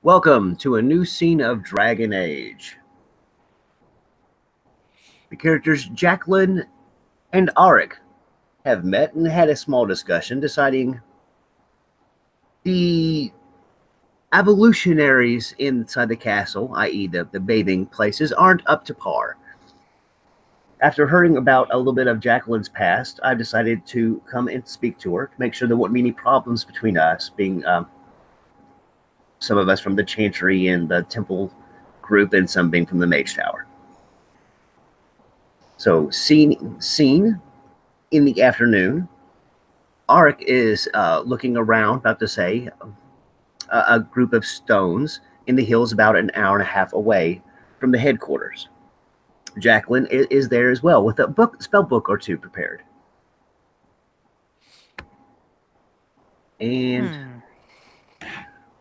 Welcome to a new scene of Dragon Age. The characters Jacklyn and Arik have met and had a small discussion deciding the evolutionaries inside the castle, i.e., the bathing places, aren't up to par. After hearing about a little bit of Jacklyn's past, I've decided to come and speak to her to make sure there won't be any problems between us, being some of us from the Chantry and the Temple group, and some being from the Mage Tower. So, scene in the afternoon, Arik is looking around, about to say, a group of stones in the hills about an hour and a half away from the headquarters. Jacklyn is there as well with a spell book or two prepared. And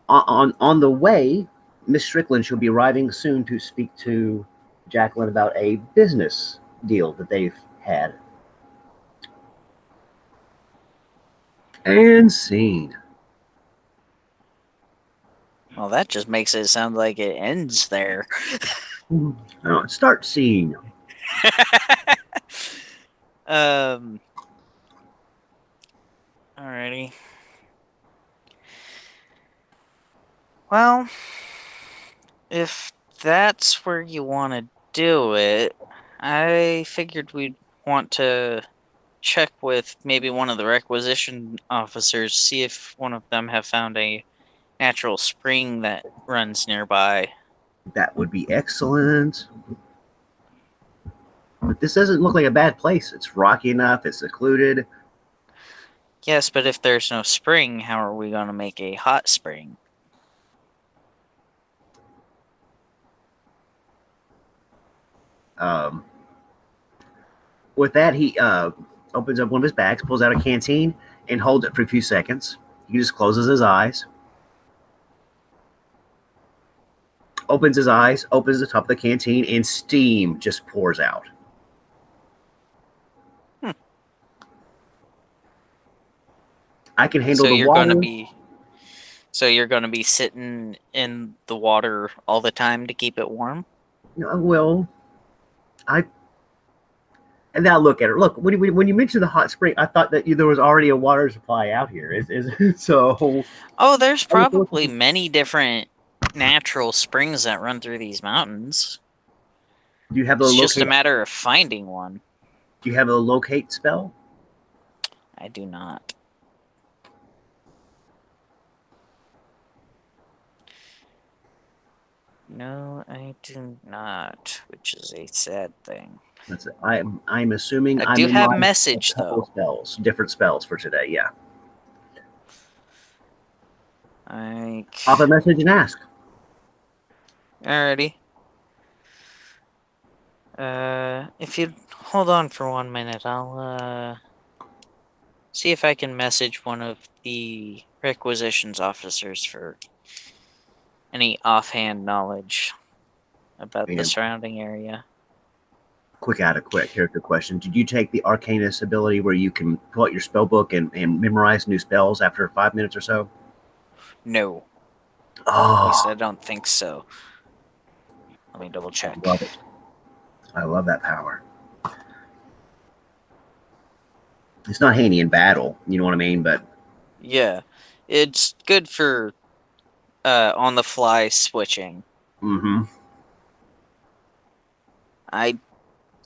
on the way, Miss Strickland should be arriving soon to speak to Jacklyn about a business deal that they've had. And scene. Well, that just makes it sound like it ends there. Start scene. Alrighty. Well, if that's where you want to do it, I figured we'd want to check with maybe one of the requisition officers, see if one of them have found a natural spring that runs nearby. That would be excellent. But this doesn't look like a bad place. It's rocky enough, it's secluded. Yes, but if there's no spring, how are we going to make a hot spring? With that, he opens up one of his bags, pulls out a canteen, and holds it for a few seconds. He just closes his eyes, opens his eyes, opens the top of the canteen, and steam just pours out. I can handle the water. So you're going to be sitting in the water all the time to keep it warm? Well, and now look at her. Look, when you mentioned the hot spring, I thought that there was already a water supply out here. Is so? Oh, there's probably many different natural springs that run through these mountains. Do you have it's just a matter of finding one. Do you have a locate spell? I do not. No, I do not, which is a sad thing. That's it. I'm assuming I do have message though. Different spells for today. Yeah. Pop a message and ask. Alrighty. If you hold on for 1 minute, I'll see if I can message one of the requisitions officers for any offhand knowledge about the surrounding area. Quick character question. Did you take the Arcanist ability where you can pull out your spell book and memorize new spells after 5 minutes or so? No. Oh. At least I don't think so. Let me double check. I love it. I love that power. It's not handy in battle, you know what I mean? But yeah, it's good for on-the-fly switching. Mm-hmm. I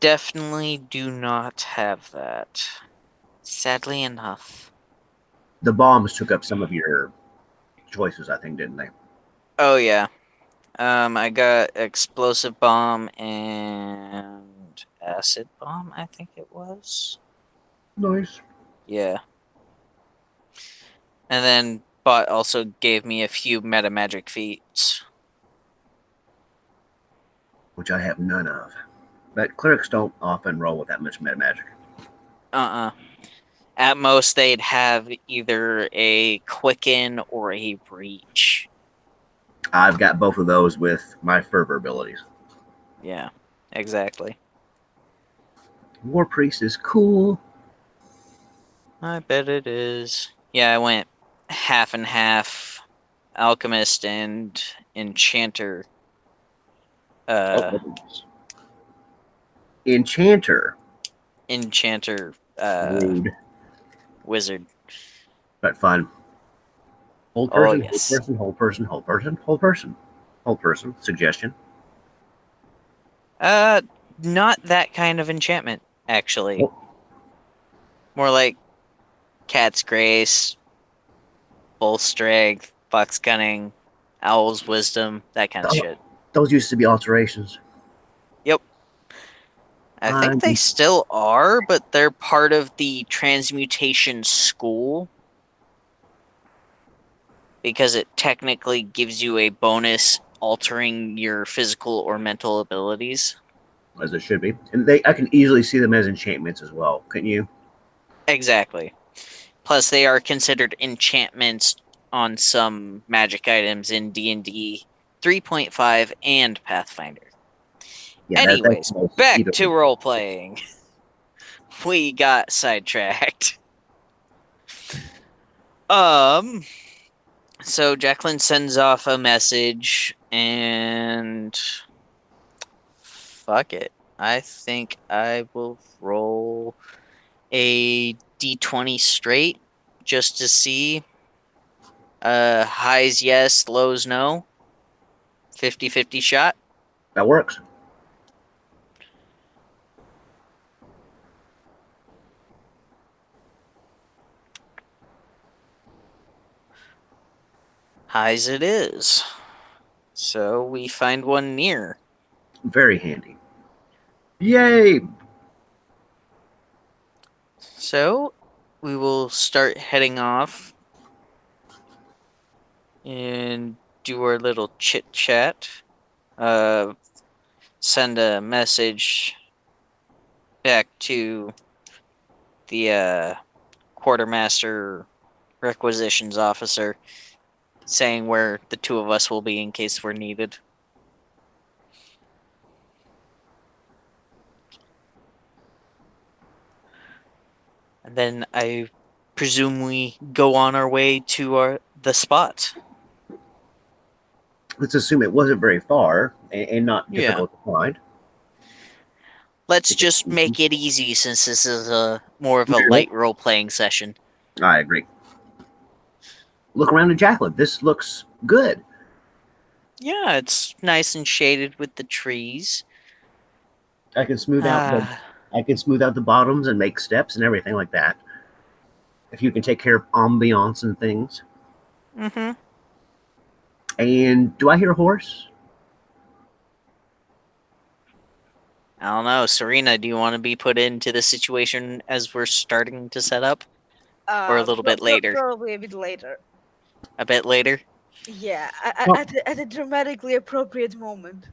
definitely do not have that. Sadly enough. The bombs took up some of your choices, I think, didn't they? Oh, yeah. I got explosive bomb and acid bomb, I think it was. Nice. Yeah. And then Bot also gave me a few meta magic feats. Which I have none of. But clerics don't often roll with that much meta magic. At most, they'd have either a quicken or a reach. I've got both of those with my fervor abilities. Yeah, exactly. War Priest is cool. I bet it is. Yeah, I went half and half alchemist and enchanter. Oh, goodness. Enchanter. Enchanter Rude, wizard. but fun. Hold Oh person, hold yes. person, hold person, hold person, hold person. Hold person. Suggestion. Uh Not that kind of enchantment, actually. Oh, More like cat's grace, bull strength, fox cunning, owl's wisdom, that kind of shit. those used to be alterations. Yep. I think they I'm still are, but they're part of the transmutation school because it technically gives you a bonus altering your physical or mental abilities. as it should be, and I can easily see them as enchantments as well. Couldn't you? Exactly. Plus, they are considered enchantments on some magic items in D&D 3.5 and Pathfinder. Yeah, that's Anyways, most back either. to role playing. We got sidetracked. Um, so Jacklyn sends off a message and fuck it. I think I will roll a d20 straight just to see. Highs yes, lows no. 50-50 shot. That works. Highs it is. So we find one near. Very handy. Yay! So we will start heading off and do our little chit chat. Uh, Send a message back to the quartermaster requisitions officer saying where the two of us will be in case we're needed. And then I presume we go on our way to the spot. Let's assume it wasn't very far and not Yeah. difficult to find. Let's just make it easy since this is a more of a Really? light role playing session. I agree. Look around at Jacklyn. This looks good. Yeah, it's nice and shaded with the trees. I can smooth out the Ah, I can smooth out the bottoms and make steps and everything like that. If you can take care of ambiance and things. mm-hmm. And do I hear a horse? I don't know. Serena, do you want to be put into the situation as we're starting to set up? Or a little bit later? Probably a bit later. A bit later? Yeah, Well, at a dramatically appropriate moment.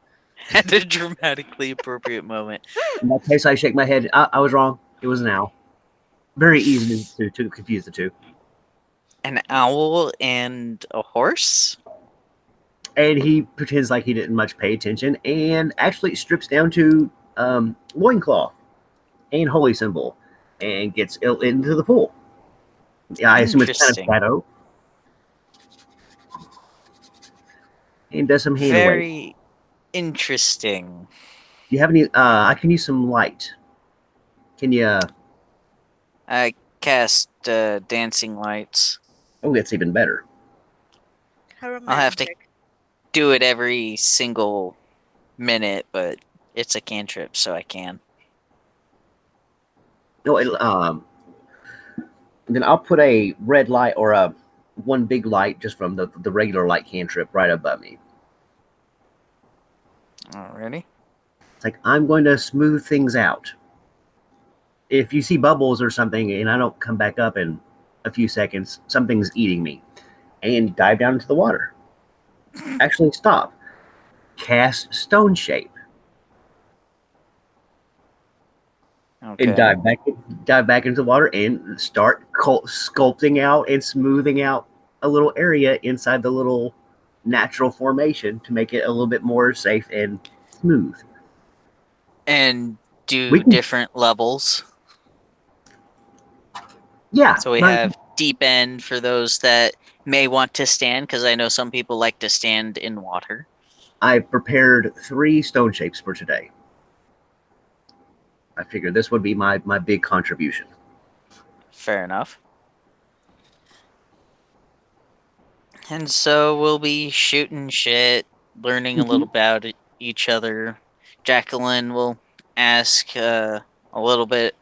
At a dramatically appropriate moment. in that case, I shake my head. I was wrong. It was an owl. Very easy to confuse the two. An owl and a horse? And he pretends like he didn't much pay attention and actually strips down to loincloth and holy symbol and gets into the pool. Yeah, I assume it's kind of Interesting. shadow. And does some hand away. Very interesting. Do you have any? I can use some light. Can you? I cast dancing lights. Oh, that's even better. How I'll have to romantic. do it every single minute, but it's a cantrip, so I can. No, then I'll put a red light or a one big light just from the regular light cantrip right above me. Alrighty. It's like I'm going to smooth things out. If you see bubbles or something and I don't come back up in a few seconds, something's eating me. And dive down into the water. Actually, stop. Cast stone shape. And Okay. dive back into the water and start sculpting out and smoothing out a little area inside the little natural formation to make it a little bit more safe and smooth. And We do can, different levels. yeah, So we have deep end for those that may want to stand, because I know some people like to stand in water. I prepared 3 stone shapes for today. I figured this would be my big contribution. Fair enough. And so we'll be shooting shit, learning a little about each other. Jacklyn will ask a little bit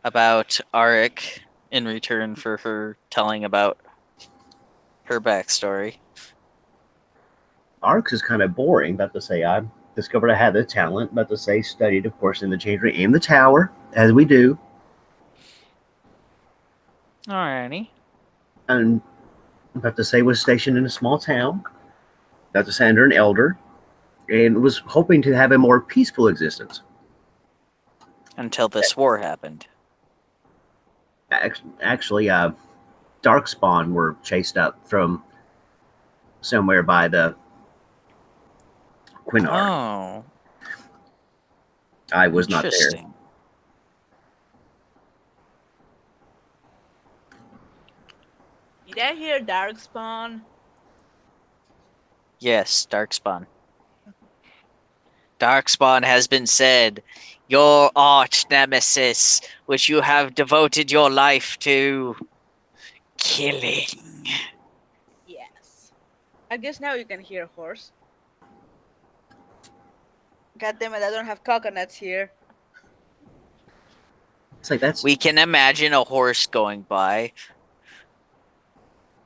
about Arik in return for her telling about her backstory. Arcs is kind of boring. About to say I discovered I had the talent. About to say studied, of course, in the change room and the tower, as we do. Alrighty. And about to say was stationed in a small town. About to say under an elder, and was hoping to have a more peaceful existence. Until this war happened. Actually, Darkspawn were chased up from somewhere by the Quinar. Oh. I was not there. Interesting. Did I hear Darkspawn? Yes, Darkspawn. Darkspawn has been said, your arch nemesis, which you have devoted your life to killing. Yes. I guess now you can hear a horse. God damn it, I don't have coconuts here. It's like that's. We can imagine a horse going by.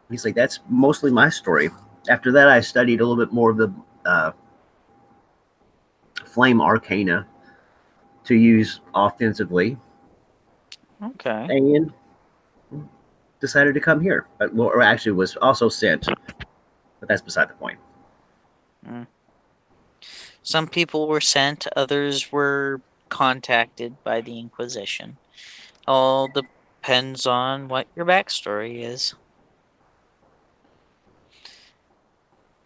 He's like, that's mostly my story. After that, I studied a little bit more of the flame arcana to use offensively, Okay. and decided to come here. Or actually, was also sent, but that's beside the point. Some people were sent, others were contacted by the Inquisition. All depends on what your backstory is.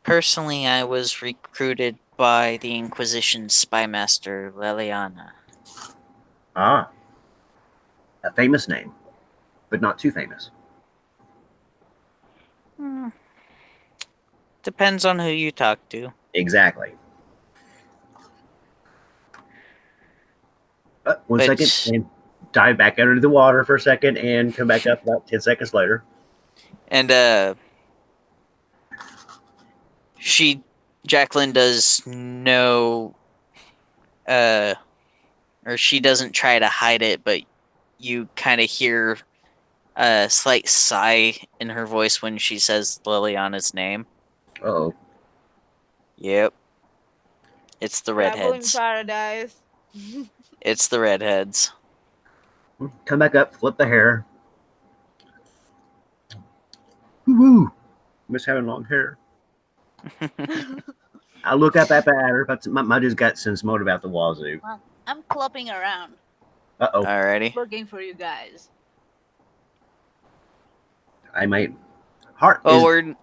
Personally, I was recruited by the Inquisition spymaster Leliana. Ah, a famous name, but not too famous. Depends on who you talk to. Exactly. One second, and dive back under the water for a second, and come back up about 10 seconds later. And Jacklyn does no, or she doesn't try to hide it, but you kind of hear a slight sigh in her voice when she says Liliana's name. Uh-oh. Yep. It's the Trouble in redheads. paradise. It's the redheads. Come back up, flip the hair. Woo! Miss having long hair. I look up at her, but my dude's got sense mode about the wazoo. Well, I'm clopping around, Uh-oh. Alrighty. looking for you guys. I might. Heart Well, is,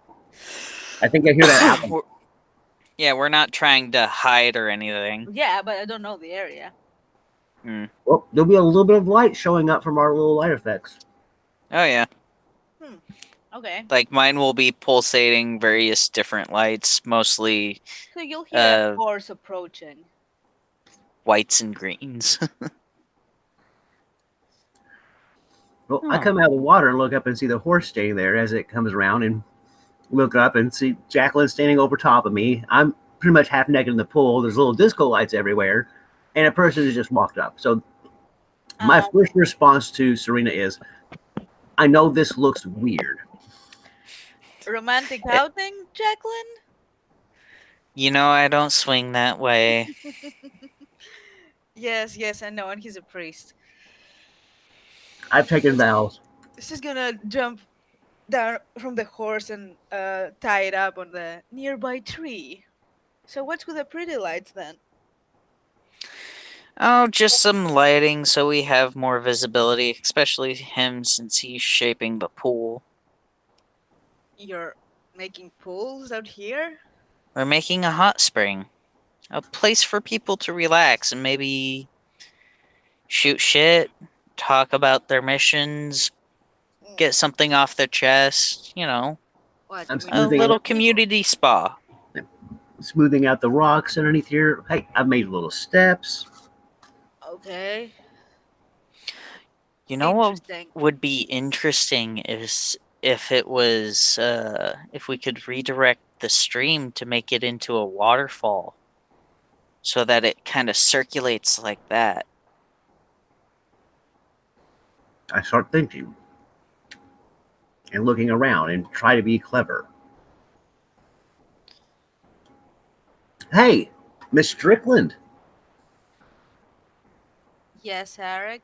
I think I hear that out. Yeah, we're not trying to hide or anything. Yeah, but I don't know the area. Well, there'll be a little bit of light showing up from our little light effects. Oh, yeah. Okay. Like, mine will be pulsating various different lights, mostly So you'll hear a horse approaching. whites and greens. Well, I come out of the water and look up and see the horse standing there as it comes around, and look up and see Jacklyn standing over top of me. I'm pretty much half naked in the pool. There's little disco lights everywhere, and a person has just walked up. So my first response to Serena is, I know this looks weird. Romantic outing, Jacklyn? You know, I don't swing that way. Yes, I know, and he's a priest. I've taken vows. She's gonna jump down from the horse and tie it up on the nearby tree. So what's with the pretty lights then? Oh, just some lighting so we have more visibility, especially him since he's shaping the pool. You're making pools out here? We're making a hot spring. A place for people to relax and maybe shoot shit, talk about their missions. get something off their chest, What? I'm You mean a smoothing little out, community spa. smoothing out the rocks underneath here. Hey, I've made little steps. Okay. You know what Interesting. would be interesting is if it was if we could redirect the stream to make it into a waterfall so that it kind of circulates like that. I start thinking and looking around and try to be clever. Hey, Miss Strickland, Yes, Arik.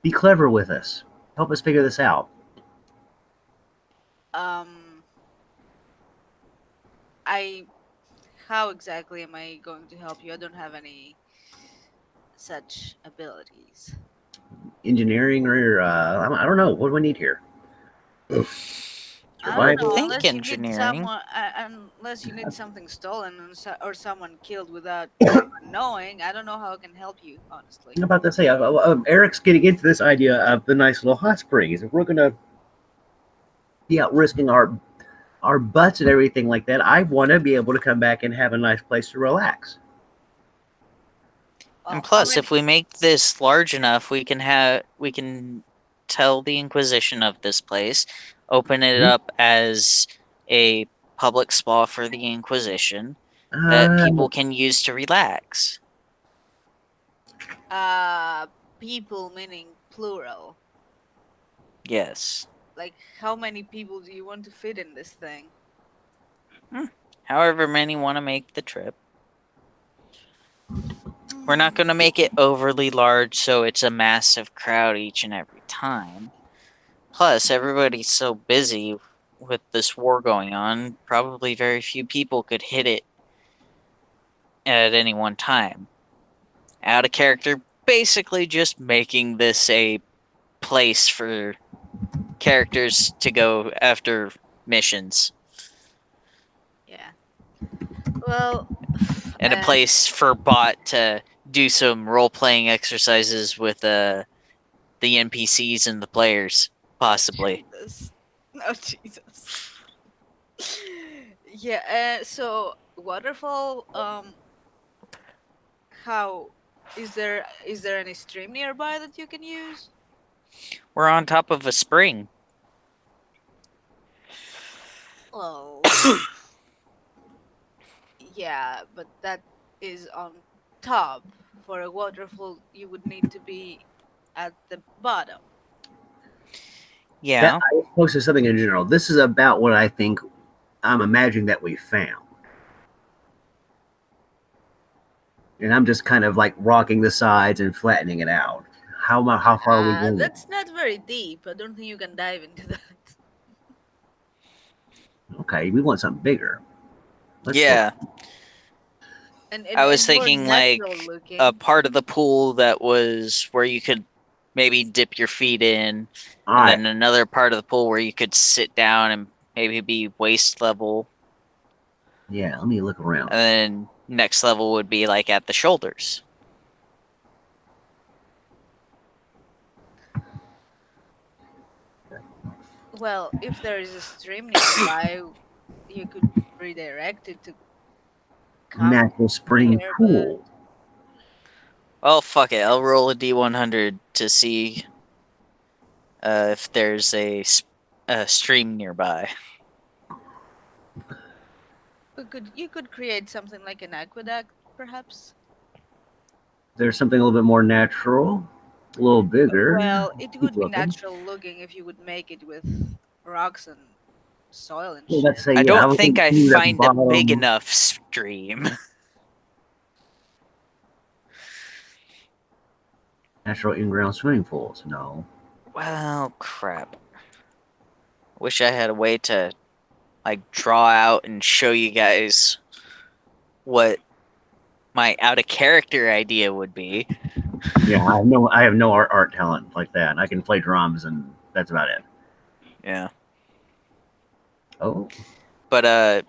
be clever with us. Help us figure this out. Um, I. How exactly am I going to help you? I don't have any such abilities. Engineering or I don't know. What do we need here? I don't I know. Survival. think Unless you need engineering. someone, unless you need something stolen or someone killed without anyone knowing. I don't know how I can help you, honestly. I'm about to say, Eric's getting into this idea of the nice little hot springs. If we're gonna be out risking our butts and everything like that, I want to be able to come back and have a nice place to relax. And Well, I plus, mean, if we make this large enough, we can tell the Inquisition of this place, open it Hmm? up as a public spa for the Inquisition that Uh, people can use to relax. uh, people meaning plural. Yes. Like, how many people do you want to fit in this thing? However many want to make the trip. We're not Hmm. going to make it overly large so it's a massive crowd each and every time. Plus, everybody's so busy with this war going on, probably very few people could hit it at any one time. Out of character, basically just making this a place for characters to go after missions Yeah. Well, and a place for bot to do some role playing exercises with the NPCs and the players, possibly. Jesus. Oh, Jesus. Yeah. So waterfall. How is there any stream nearby that you can use? We're on top of a spring. Well, yeah, but that is on top. For a waterfall, you would need to be at the bottom. that Yeah. I posted something in general. This is about what I think I'm imagining that we found, and I'm just kind of like rocking the sides and flattening it out. How far are we going? That's not very deep. I don't think you can dive into that. Okay, we want something bigger. Let's look. Yeah. And I was more thinking like natural a looking. part of the pool that was where you could maybe dip your feet in, All and right. then another part of the pool where you could sit down and maybe be waist level, Yeah, let me look around. and then next level would be like at the shoulders. Well, if there is a stream nearby, you could redirect it to come Natural spring here, but pool. Well, fuck it. I'll roll a D100 to see if there's a stream nearby. you could create something like an aqueduct, perhaps. There's something a little bit more natural, a little bigger. Well, it Keep would be looking. natural looking if you would make it with rocks and soil and Well, let's shit. say I yeah. I don't would think I include at the find a big bottom enough stream. natural in-ground swimming pools. No. Well, crap. Wish I had a way to like draw out and show you guys what my out of character idea would be. Yeah, I have no art talent like that. I can play drums and that's about it. Yeah. Oh, But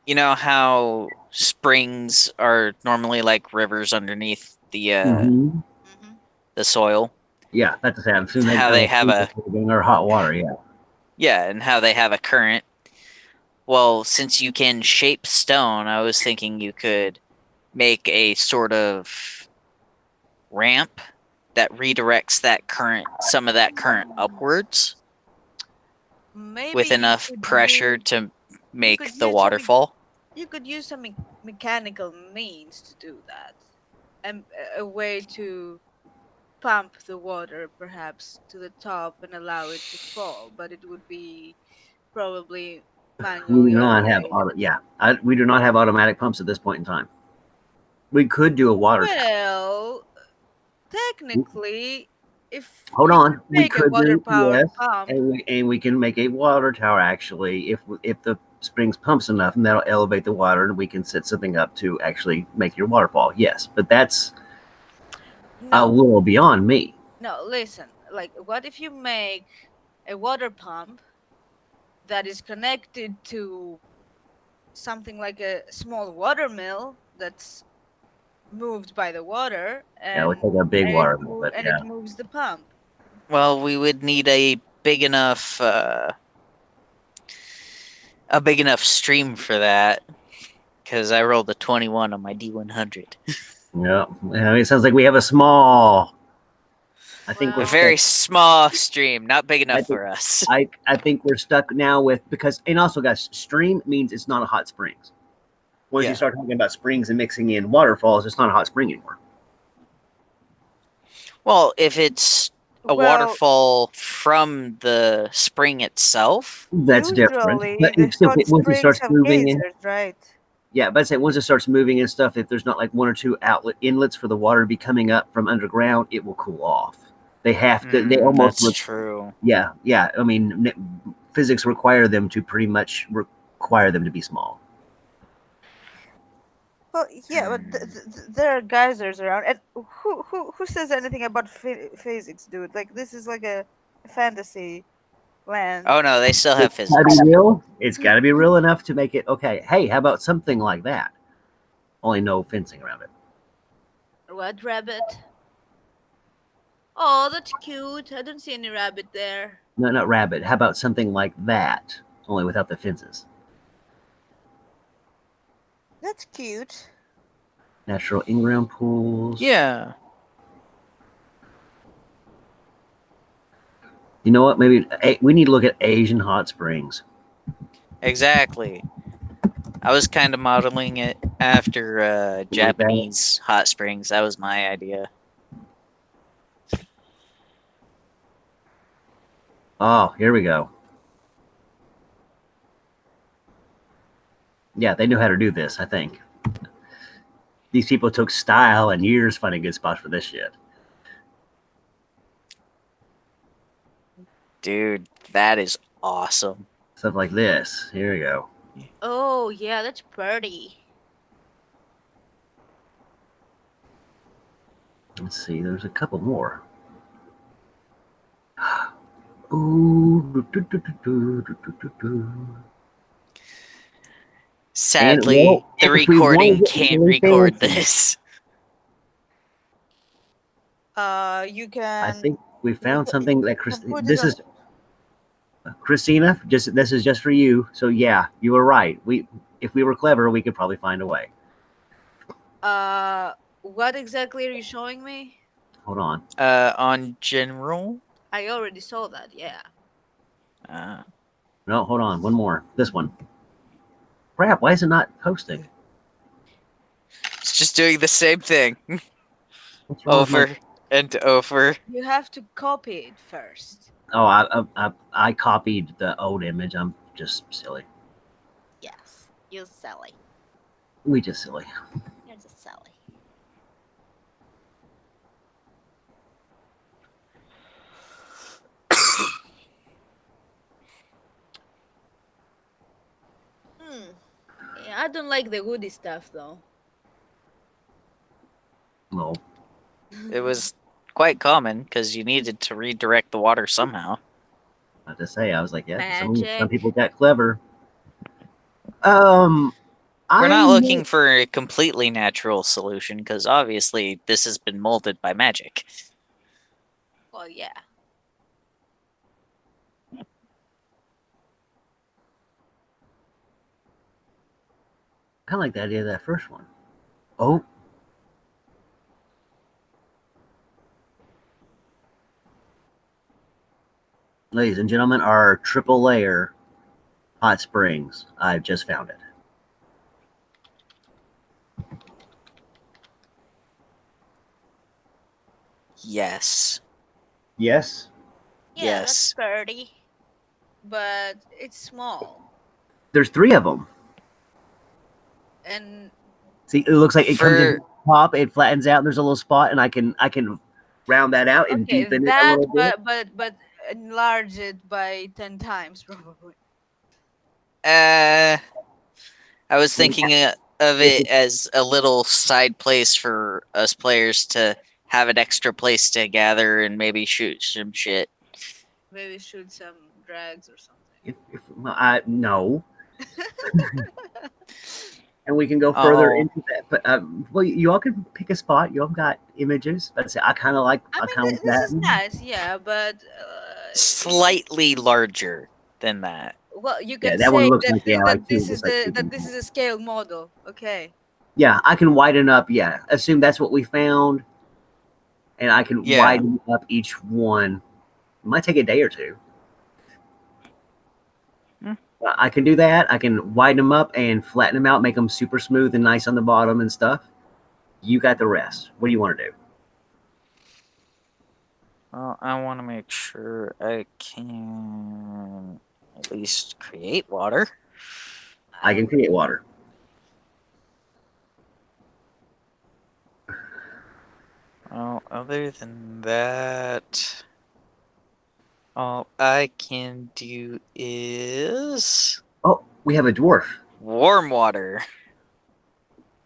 you know how springs are normally like rivers underneath mm-hmm. Hmm. the soil? Yeah, that's the same. Soon they How they have a in our hot water. Yeah, and how they have a current. Well, since you can shape stone, I was thinking you could make a sort of ramp that redirects that current, some of that current upwards Maybe with enough pressure to you make could the use some waterfall. you could use some mechanical means to do that, and a way to pump the water perhaps to the top and allow it to fall, but it would be probably we manually do not have operated. we do not have automatic pumps at this point in time. We could do a water tower. Well, technically, if Hold you could on, we make a could water do, powered yes, pump, and we can make a water tower actually if the springs pumps enough, and that'll elevate the water, and we can set something up to actually make your waterfall. Yes, but that's a no, little beyond me. no, listen, like, what if you make a water pump that is connected to something like a small water mill that's moved by the water, Yeah, we'll take a big water, but and yeah, it moves the pump. Well, we would need a big enough stream for that because I rolled a 21 on my D100. yeah. I mean, it sounds like we have a small. I think we're A Well, stuck. very small stream, not big I enough think for us. I think we're stuck now with because and also guys, stream means it's not a hot springs. Once you Yeah. start talking about springs and mixing in waterfalls, it's not a hot spring anymore. Well, if it's a well, waterfall from the spring itself, That's different. usually But the hot once it springs starts have moving in, geysers, right? yeah, but I say once it starts moving and stuff, if there's not like one or two outlet inlets for the water to be coming up from underground, it will cool off. They have to. They almost. that's true. Yeah. I mean, physics require them to pretty much require them to be small. Well, yeah, but there are geysers around, and who says anything about physics, dude? Like, this is like a fantasy land. Oh no, they still have It's gotta physics. be real. It's got to be real enough to make it okay. Hey, how about something like that? Only no fencing around it. What rabbit? Oh, that's cute. I don't see any rabbit there. No, not rabbit. How about something like that? Only without the fences. That's cute. Natural in-ground pools. Yeah. You know what? Maybe we need to look at Asian hot springs. Exactly. I was kind of modeling it after Like that. Japanese hot springs. That was my idea. Oh, here we go. Yeah, they knew how to do this, I think. These people took style and years finding good spots for this shit. Dude, that is awesome. Stuff like this. Here we go. Oh, yeah, that's pretty. Let's see. There's a couple more. Ooh. Sadly, well, the if we wanna recording get can't really record fancy, this. You I can think we found something that put it this on. is Christina. This is just for you. So yeah, you were right. If we were clever, we could probably find a way. What exactly are you showing me? Hold on. On general. I already saw that. Yeah. No, hold on. One more. This one. Crap, why is it not posting? It's just doing the same thing What's wrong with my- over and over. You have to copy it first. Oh, I copied the old image. I'm just silly. Yes. You're silly. We just silly. You're just silly. Yeah, I don't like the woody stuff though. No. It was quite common because you needed to redirect the water somehow. I have to say, I was like, yeah, some Magic. people got clever. We're not I looking for a completely natural solution because obviously this has been molded by magic. Well, yeah. Kind of like the idea of that first one. Oh, ladies and gentlemen, our triple layer hot springs. I've just found it. Yes. Yes. Yeah, that's Yes. pretty. But it's small. There's 3 of them. And See, it looks like it comes in For from the top, it flattens out, and there's a little spot, and I can round that out and okay, deepen it a that little bit. but enlarge it by 10 times probably. I was Yeah, thinking of if it it, as a little side place for us players to have an extra place to gather and maybe shoot some shit. Maybe shoot some drags or something. well, no, and we can go further Oh, into that. But well, you all can pick a spot. You all got images. That's it. I kind of like. I I mean, kind of like this that. is nice, yeah, but slightly larger than that. well, you Yeah, can that one say looks that like like two. this is Looks like the two that people. this is a scale model. Okay. Yeah, I can widen up. Yeah, assume that's what we found, and I can Yeah. widen up each one. It might take a day or two. Hmm. I can do that. I can widen them up and flatten them out, make them super smooth and nice on the bottom and stuff. You got the rest. What do you want to do? Well, I want to make sure I can at least create water. I can create water. Well, other than that, all I can do is Oh, we have a dwarf. warm water.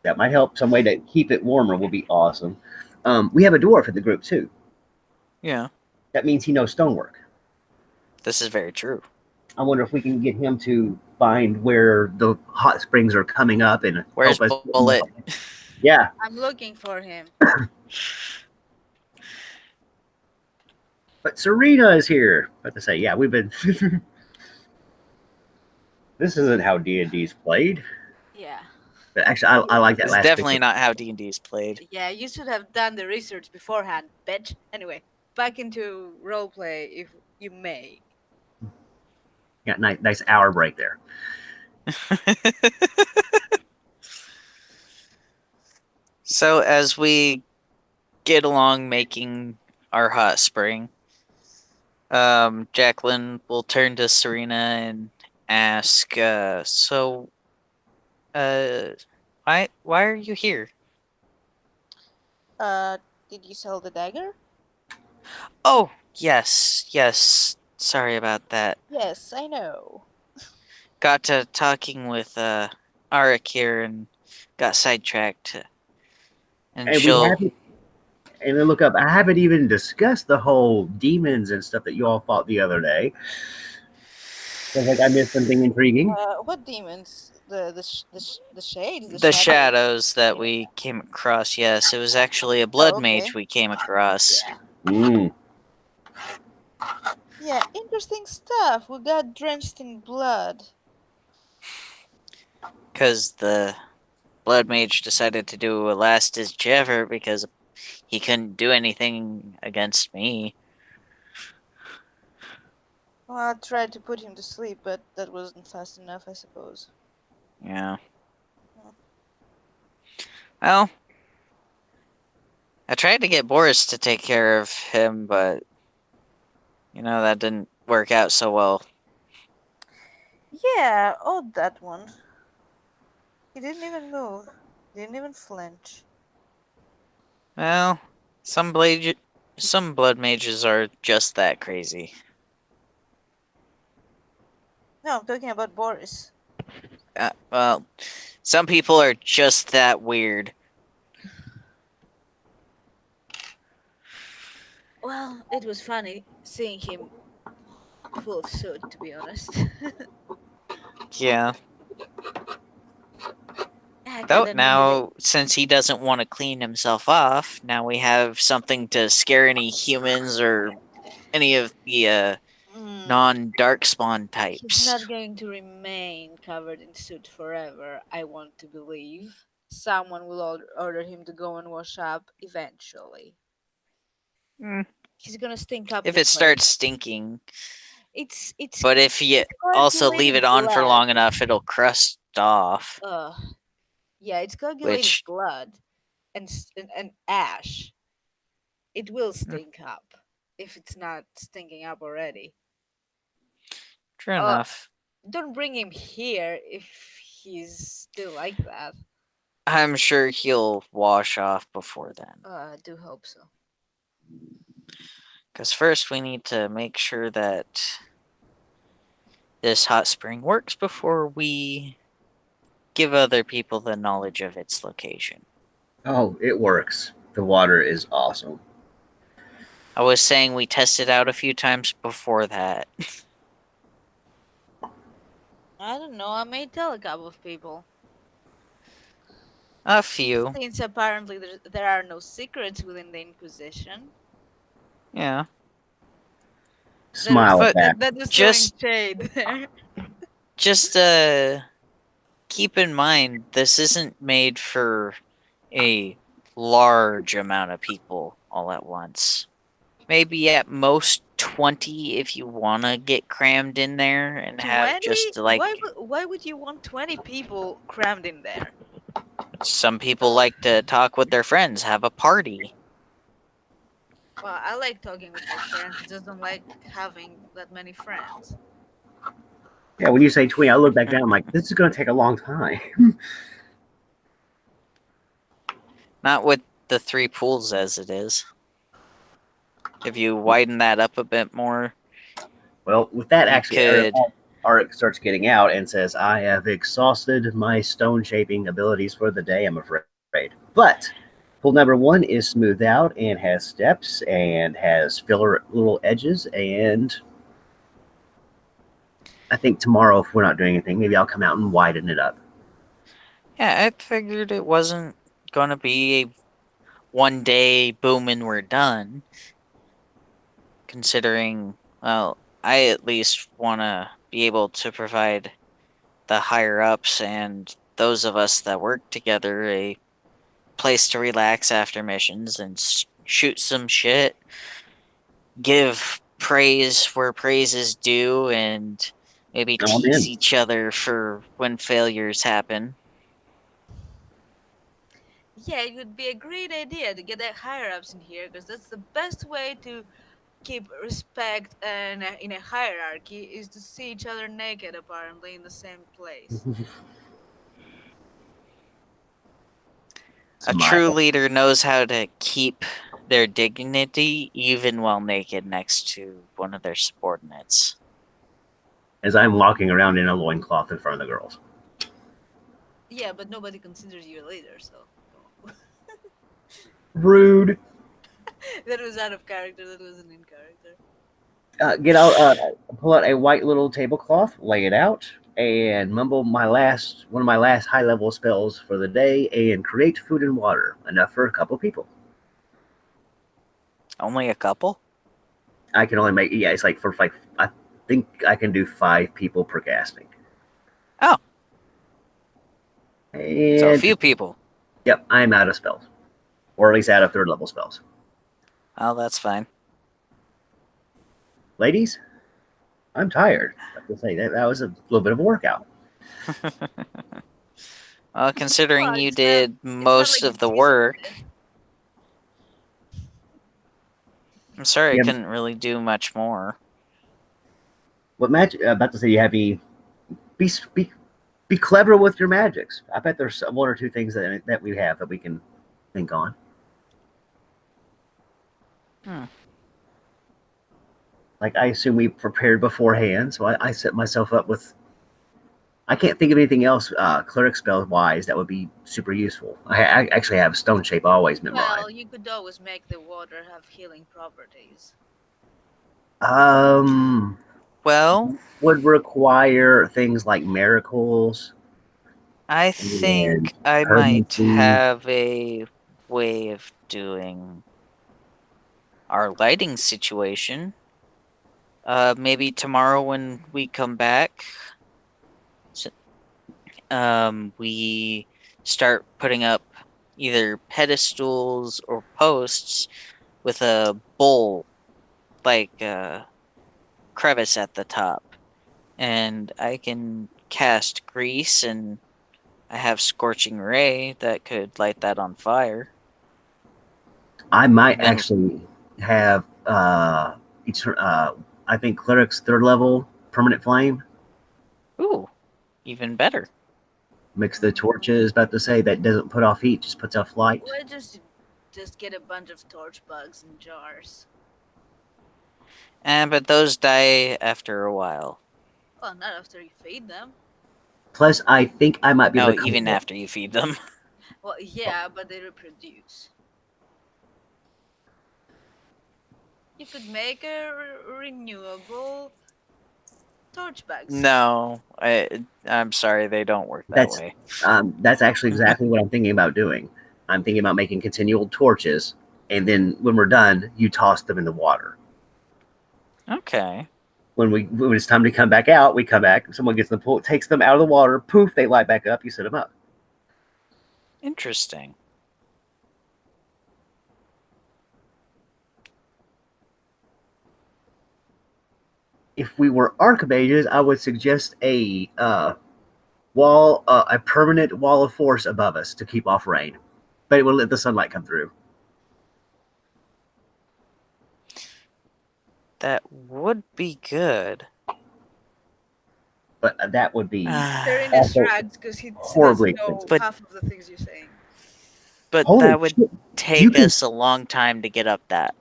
That might help. Some way to keep it warmer will be awesome. We have a dwarf in the group too. Yeah, That means he knows stonework. this is very true. I wonder if we can get him to find where the hot springs are coming up and Where's help us. Bullet? Yeah, I'm looking for him. but Serena is here. About to say, yeah, we've been. This isn't how D&D's played. Yeah. But actually, I like that This is last definitely picture. not how D&D is played. Yeah, you should have done the research beforehand, bitch. Anyway, back into roleplay if you may. Yeah, nice hour break there. So as we get along making our hot spring, Jacklyn will turn to Serena and ask, so, why are you here? Did you sell the dagger? Oh, yes, sorry about that. Yes, I know. Got to talking with, Arik here and got sidetracked. And And we she'll, haven't. And then look up. I haven't even discussed the whole demons and stuff that you all fought the other day. Sounds like I missed something intriguing. What demons? The shades, the shadows that we came across, yes, it was actually a blood mage we came across. Mm. Yeah, interesting stuff. We got drenched in blood. Because the blood mage decided to do a last ditch effort because he couldn't do anything against me. Well, I tried to put him to sleep, but that wasn't fast enough, I suppose. Yeah. Well, I tried to get Boris to take care of him, but that didn't work out so well. Yeah, odd that one. He didn't even move. Didn't even flinch. Well, some blood mages are just that crazy. No, I'm talking about Boris. Well, some people are just that weird. Well, it was funny seeing him full of soot, to be honest. Yeah. Heck, I Though don't need it. now, since he doesn't want to clean himself off, now we have something to scare any humans or any of the Mm, non-dark spawn he's types. not going to remain covered in soot forever, I want to believe. Someone will order him to go and wash up eventually. Mm, He's gonna stink up if the it starts place. stinking, It's but if you it's also leave coagulated it on for blood. long enough, it'll crust off. Yeah, it's coagulated Which, blood and ash. It will mm, stink up if it's not stinking up already. true Uh, enough. don't bring him here if he's still like that. I'm sure he'll wash off before then. I do hope so. Because first we need to make sure that this hot spring works before we give other people the knowledge of its location. Oh, it works. The water is awesome. I was saying we tested out a few times before that. I don't know. I may tell a couple of people. A few. Since apparently there are no secrets within the Inquisition. Yeah. Smile But back. That was throwing just shade there. just keep in mind this isn't made for a large amount of people all at once. Maybe at most 20 if you want to get crammed in there and have 20? just like Why would you want 20 people crammed in there? some people like to talk with their friends, have a party. Well, I like talking with my friends. I just don't like having that many friends. Yeah, when you say 20, I look back down. I'm like, this is going to take a long time. Not with the 3 pools as it is. If you widen that up a bit more, Well, with that, you actually, could. Arik starts getting out and says, I have exhausted my stone shaping abilities for the day, I'm afraid. But pool number 1 is smoothed out and has steps and has filler little edges. And I think tomorrow, if we're not doing anything, maybe I'll come out and widen it up. Yeah, I figured it wasn't going to be a one day boom and we're done. Considering, well, I at least want to be able to provide the higher ups and those of us that work together a place to relax after missions and shoot some shit, give praise where praise is due, and maybe I'm tease in. each other for when failures happen. Yeah, it would be a great idea to get the higher ups in here because that's the best way to keep respect and in a hierarchy is to see each other naked apparently in the same place. A true Smile. leader knows how to keep their dignity even while naked next to one of their subordinates. As I'm walking around in a loincloth in front of the girls. Yeah, but nobody considers you a leader, so Rude. that was out of character. That wasn't in character. Get out, pull out a white little tablecloth, lay it out, and mumble one of my last high level spells for the day, and create food and water, enough for a couple people. Only a couple? I can only make it's like I think I can do 5 people per casting. Oh, so a And few people. yep, I'm out of spells, or at least out of 3rd level spells. Oh, that's fine. Ladies, I'm tired. I have to say that was a little bit of a workout. Well, considering Well, you did it's not most like you of the teased work, it. I'm sorry I Yeah, couldn't really do much more. what magic? About to say, you have be be be clever with your magics. I bet there's 1 or 2 things that we have that we can think on. Hmm. Like I assume we prepared beforehand, so I set myself up with. I can't think of anything else cleric spell wise that would be super useful. I actually have stone shape always memorized. Well, you could always make the water have healing properties. Um, Well, would require things like miracles. I and think I might permanency. have a way of doing our lighting situation. Maybe tomorrow when we come back, s- we start putting up either pedestals or posts with a bowl, like a crevice at the top. And I can cast grease, and I have scorching ray that could light that on fire. I might And then, actually have I think cleric's third level permanent flame. ooh, even better. Mix the torches. About to say that doesn't put off heat, just puts off light. Or just get a bunch of torch bugs in jars. And but those die after a while. Well, not after you feed them. Plus, I think I might be able No, to come even up. after you feed them. Well, yeah, but they reproduce. You could make a renewable torch bag system. No, I'm sorry, they don't work that That's way. that's actually exactly what I'm thinking about doing. I'm thinking about making continual torches, and then when we're done, you toss them in the water. Okay. When it's time to come back out, we come back. Someone gets in the pool, takes them out of the water. Poof, they light back up. You set them up. Interesting. If we were archmages, I would suggest a a permanent wall of force above us to keep off rain, but it will let the sunlight come through. That would be good. But that would be Serena also shrugs because he horribly doesn't know expensive. But- half of the things you're saying. but Holy that would shit! You take can us a long time to get up that.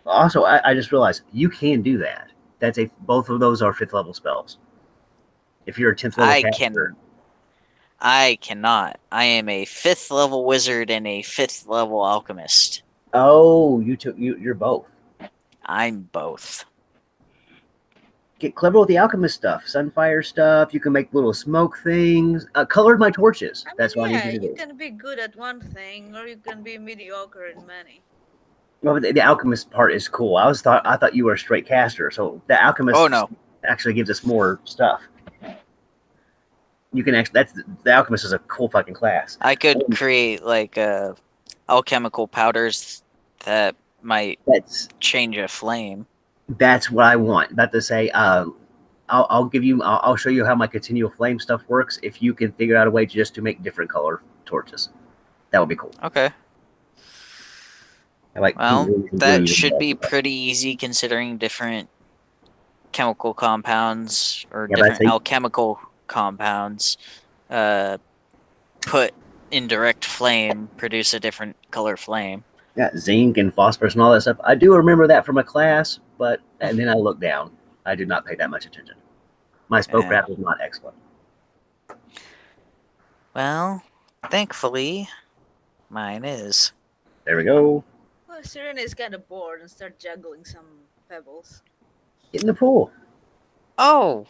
also. I just realized you can do that. That's a both of those are 5th level spells. If you're a 10th level caster, I cannot. I am a 5th level wizard and a 5th level alchemist. oh, you're both. I'm both. Get clever with the alchemist stuff, sunfire stuff. You can make little smoke things. Colored my torches. I mean, That's what I need yeah, you to you do. can be good at one thing, or you can be mediocre in many. Well, the alchemist part is cool. I thought you were a straight caster, so the alchemist Oh no. actually gives us more stuff. You can actually the alchemist is a cool fucking class. I could create like alchemical powders that might That's change a flame. that's what I want. About to say, I'll give you. I'll show you how my continual flame stuff works. If you can figure out a way just to make different color torches, that would be cool. Okay. I like pink, Well, greens, and that blues. should be pretty easy considering different chemical compounds or Yeah, but I'd different say alchemical compounds put in direct flame produce a different color flame. yeah, zinc and phosphorus and all that stuff. I do remember that from a class, but and then I looked down. I did not pay that much attention. My spellcraft was not excellent. Well, thankfully, mine is. There we go. Well, Serena is kind of bored and start juggling some pebbles. Get in the pool. Oh,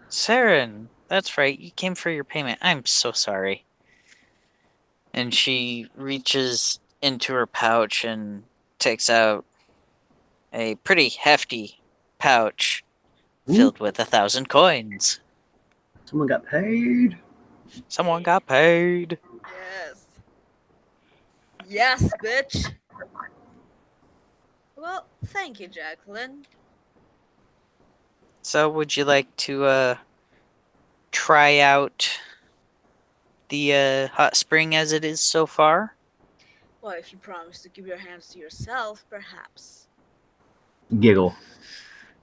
Saren, that's right. You came for your payment. I'm so sorry. And she reaches into her pouch and takes out a pretty hefty pouch filled with 1,000 coins. Someone got paid. Someone got paid. Yes. Yes, bitch. Well, thank you, Jacklyn. So, would you like to try out the hot spring as it is so far? Well, if you promise to keep your hands to yourself, perhaps. Giggle.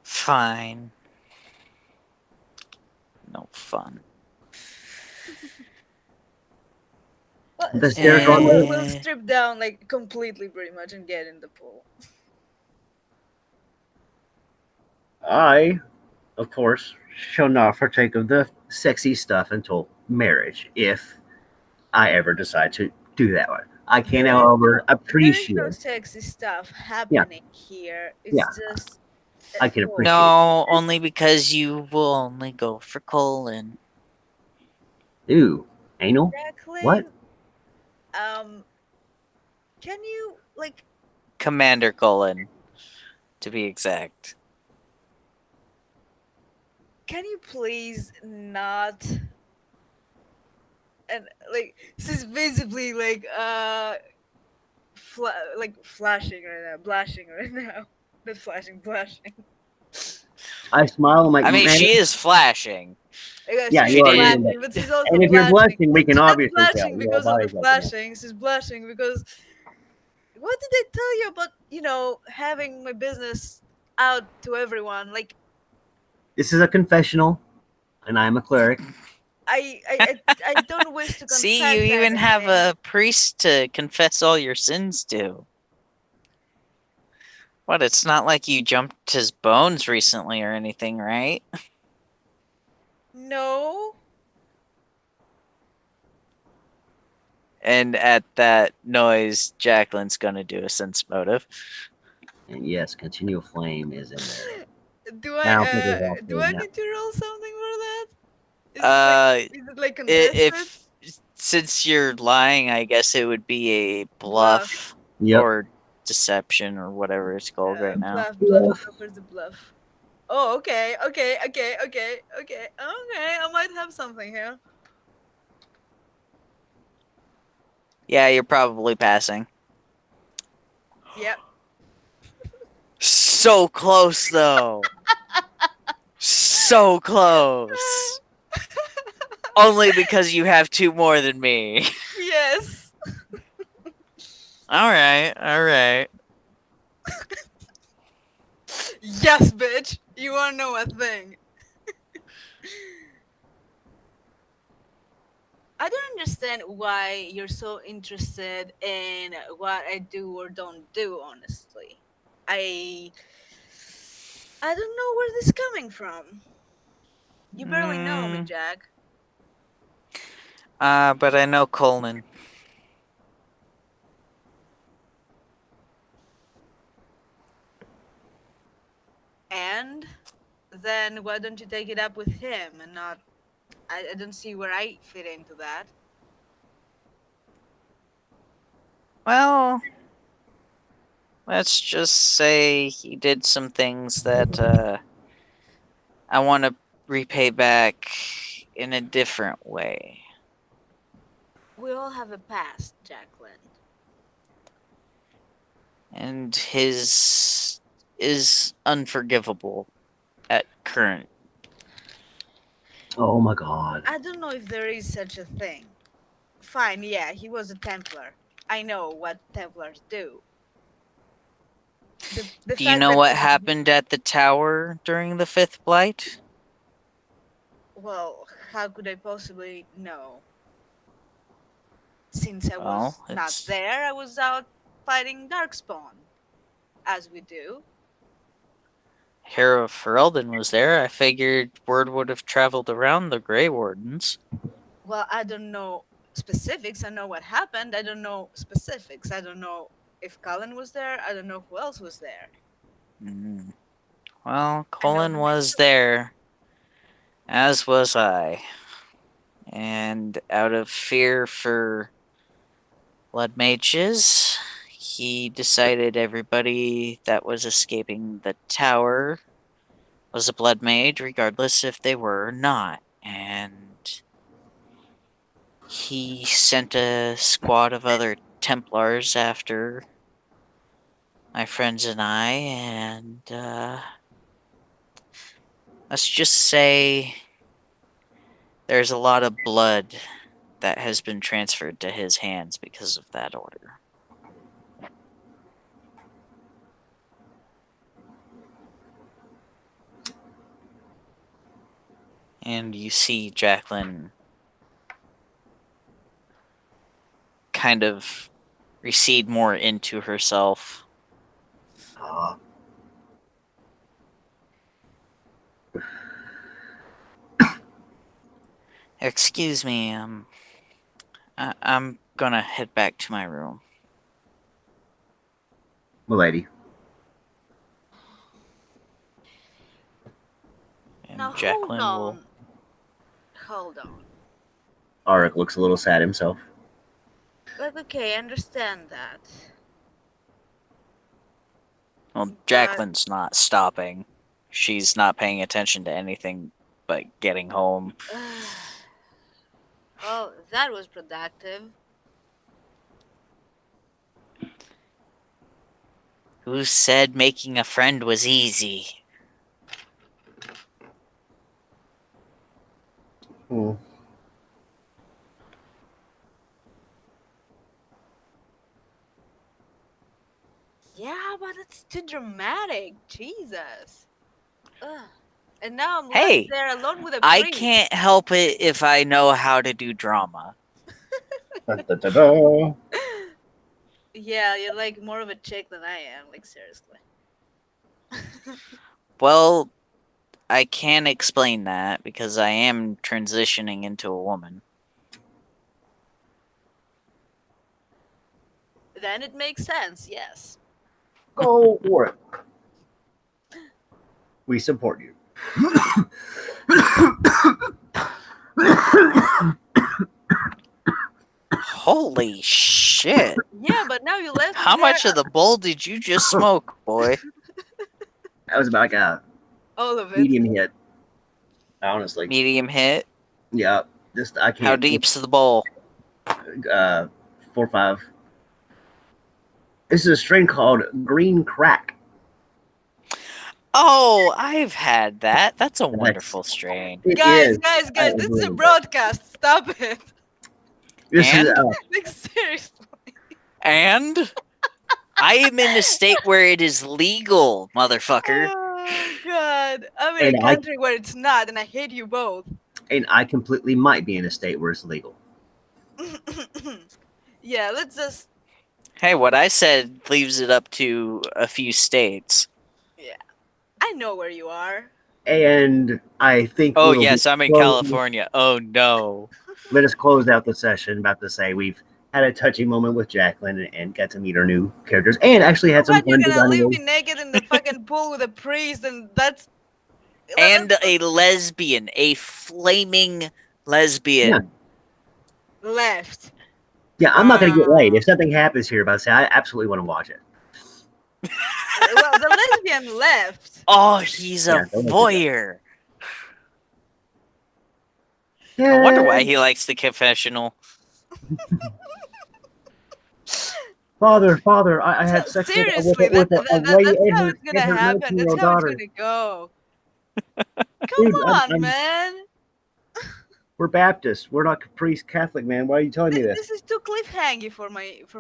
Fine. No fun. Well, The Serena stairs are on the will strip down like completely, pretty much, and get in the pool. I, of course, shall not partake of the sexy stuff until marriage, if I ever decide to do that one. I can, however, There is appreciate. no sexy stuff happening here. It's Yeah. just. I can appreciate. No, only because you will only go for colon. Ooh, anal? What? Jacklyn, um, can you like Commander Cullen, to be exact. can you please not and like this is visibly like like flashing right now, blushing right now. Not flashing, blushing. I smile. I'm like, I mean, man, she is flashing. Yeah, yeah, she's you She are doing did. that. flashing, but she's also And if you're blushing. blushing, we can She's not obviously tell. blushing You know, because of the body's open up. flashing. She's blushing because what did I tell you about, having my business out to everyone? Like This is a confessional, and I'm a cleric. I don't wish to See, you confess even have anything. a priest to confess all your sins to. What, it's not like you jumped his bones recently or anything, right? No. And at that noise, Jacqueline's gonna do a sense motive. And yes, continual flame is in there. Do I don't think there's I also do I yeah. need to roll something for that? Uh, Is it like contested? if since you're lying, I guess it would be a Bluff. bluff Yep. or deception or whatever it's called right now. Bluff. Go for the bluff. Oh, okay. I might have something here. Yeah, you're probably passing. Yep. So close though. So close. Only because you have two more than me. Yes. Alright. Yes, bitch. You wanna know a thing? I don't understand why you're so interested in what I do or don't do, honestly. I I don't know where this is coming from. You barely know me, Mm, Jack. but I know Colin. And then why don't you take it up with him and not I don't see where I fit into that. Well, let's just say he did some things that I want to repay back in a different way. We all have a past, Jacqueline. And his is unforgivable at current. Oh my god. I don't know if there is such a thing. Fine, yeah, he was a Templar. I know what Templars do. The Do you fact know that what happened at the tower during the Fifth Blight? well, how could I possibly know? Since I Well, was not it's there, I was out fighting Darkspawn, as we do. Hero Ferelden was there. I figured word would have traveled around the Grey Wardens. Well, I don't know specifics. I know what happened. I don't know specifics. I don't know if Cullen was there. I don't know who else was there. Mm. Well, I know Colin the was mystery. there, as was I. And out of fear for blood mages, he decided everybody that was escaping the tower was a blood mage, regardless if they were or not. And he sent a squad of other Templars after my friends and I, and let's just say there's a lot of blood that has been transferred to his hands because of that order. And you see Jacqueline kind of recede more into herself. Uh, Excuse me, I'm gonna head back to my room. milady. Now And hold Jacqueline will. on. Hold on. Arik looks a little sad himself. Like, okay, I understand that. Well, But Jacklyn's not stopping. She's not paying attention to anything but getting home. well, that was productive. Who said making a friend was easy? Hmm. Yeah, but it's too dramatic. Jesus. Ugh. And now I'm left Hey, there alone with a I priest. can't help it if I know how to do drama. Dun, dun, dun, dun. Yeah, you're like more of a chick than I am. Like, seriously. Well, I can explain that because I am transitioning into a woman. Then it makes sense, yes. Go for it. We support you. Holy shit. Yeah, but now you left How me there. much of the bowl did you just smoke, boy? That was about like a All of it. medium hit. Honestly, Medium hit? yeah. Just I How can't. deep's the bowl? 4-5. This is a strain called Green Crack. Oh, I've had that. That's a That's- wonderful strain. It Guys, is. guys, I guys, this is a agree. broadcast. Stop it. This is And? Like, seriously. And I am in a state where it is legal, motherfucker. Oh, God. I'm in And a I country where it's not, and I hate you both. completely might be in a state where it's legal. Yeah, let's just. Hey, what I said leaves it up to a few states. Yeah. I know where you are. And I think Oh, we'll be yes, I'm in closing- California. Oh, no. Let us close out the session. About to say we've had a touching moment with Jacklyn and got to meet our new characters, and actually had some What, you're fun gonna leave designing. me naked in the fucking pool with a priest, and that's. And a lesbian, a flaming lesbian. Left. Yeah, I'm not going to get laid. If something happens here, about to say I absolutely want to watch it. Well, the lesbian left. Oh, he's a Yeah, don't make me go. voyeur. Yeah. I wonder why he likes the confessional. Father, I had sex with Seriously, a way that's how it's gonna happen. That's how it's daughter. gonna go. Come Dude, on, man. We're Baptists. We're not priest Catholic, man. Why are you telling me this? This is too cliffhangy for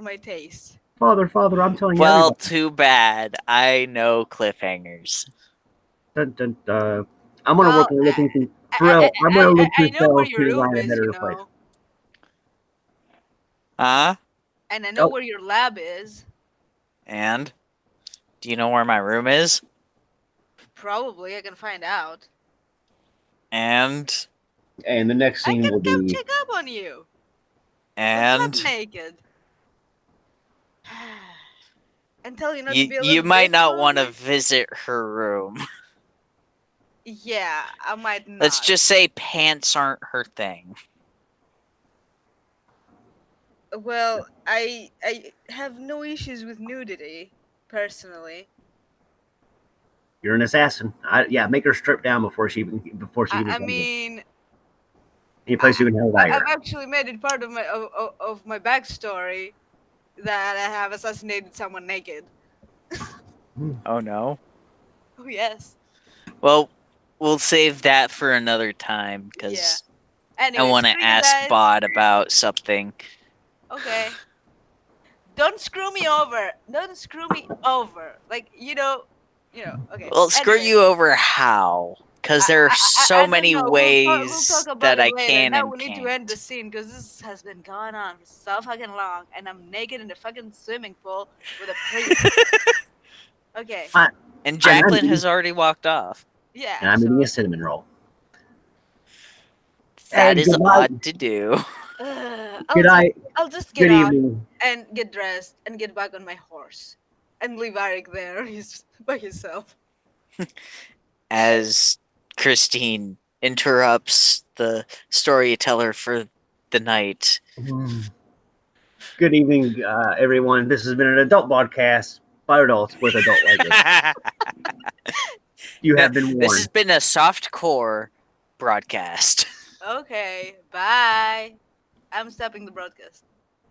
my taste. Father, I'm telling you. Well, everybody. too bad. I know cliffhangers. Dun, dun, dun. I'm gonna work on looking through. I, I'm gonna look I through know where spells your to room design a is, better you place. know, Huh? and I know Oh. where your lab is. And? Do you know where my room is? Probably, I can find out. And? And the next I scene can will come be. check up on you. But And? not naked. And tell you not to be a You little might bitch not about want to it? visit her room. Yeah, I might not. Let's just say pants aren't her thing. Well, I have no issues with nudity, personally. You're an assassin. Yeah, make her strip down before she even I comes in. mean, Any place you can have I've her. actually made it part of my backstory that I have assassinated someone naked. Oh no. Oh yes. Well, we'll save that for another time Yeah. because Anyways, I want to screw you ask guys. Bod about something. Okay. Don't screw me over. Don't screw me over. Like Okay. Well, screw Anyway, you over how? Because there are so I don't many know. We'll ways talk about that it I later. can Now and we need to can't. end the scene because this has been going on for so fucking long, and I'm naked in the fucking swimming pool with a priest. Okay. And I'm Jacklyn eating- has already walked off. Yeah. And I'm so, eating a cinnamon roll. That Hey, is good night. odd to do. Good night. I'll just Good get out evening. and get dressed and get back on my horse and leave Arik there. He's by himself. As Christine interrupts the storyteller for the night. Good evening, everyone. This has been an adult podcast by adults with adult language. You have been This has warned. been a soft core broadcast. Okay, bye. I'm stopping the broadcast.